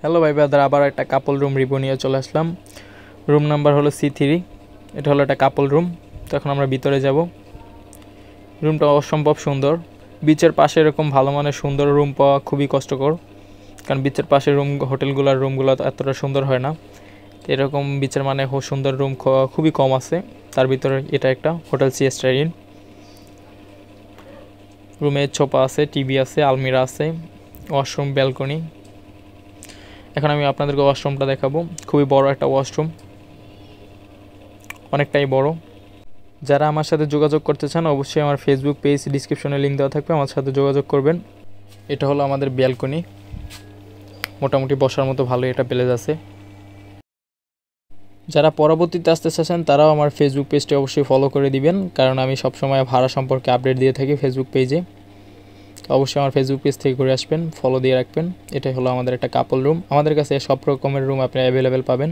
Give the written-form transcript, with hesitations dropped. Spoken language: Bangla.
হ্যালো ভাই ব্রাদার, আবার একটা কাপল রুম রিভিউ নিয়ে চলে আসলাম। রুম নাম্বার হলো C3। এটা হলো একটা কাপল রুম। তো এখন আমরা ভিতরে যাব। রুমটা অসম্ভব সুন্দর। বিচের পাশে এরকম ভালো মানের সুন্দর রুম পাওয়া খুবই কষ্টকর, কারণ বিচের পাশে হোটেলগুলোর রুমগুলো এতটা সুন্দর হয় না। এরকম বিচের মানে সুন্দর রুম খুবই কম আছে। তার ভিতরে এটা একটা হোটেল সিএস্টা ইন। রুমে সোফা আছে, টিভি আছে, আলমিরা আছে, ওয়াশরুম, ব্যালকনি। এখন আমি আপনাদেরকে ওয়াশরুমটা দেখাবো। খুবই বড় একটা ওয়াশরুম, অনেকটাই বড়। যারা আমার সাথে যোগাযোগ করতে চান অবশ্যই আমার ফেসবুক পেজ ডিসক্রিপশনে লিঙ্ক দেওয়া থাকবে, আমার সাথে যোগাযোগ করবেন। এটা হলো আমাদের ব্যালকনি। মোটামুটি বসার মতো ভালো এটা প্লেস আছে। যারা পরবর্তীতে আসতে চাচ্ছেন তারাও আমার ফেসবুক পেজটি অবশ্যই ফলো করে দিবেন, কারণ আমি সবসময় ভাড়া সম্পর্কে আপডেট দিয়ে থাকি ফেসবুক পেজে। অবশ্যই আমার ফেসবুক পেজ থেকে ঘুরে আসবেন, ফলো দিয়ে রাখবেন। এটাই হলো আমাদের একটা কাপল রুম। আমাদের কাছে সব রকমের রুম আপনি অ্যাভেলেবেল পাবেন।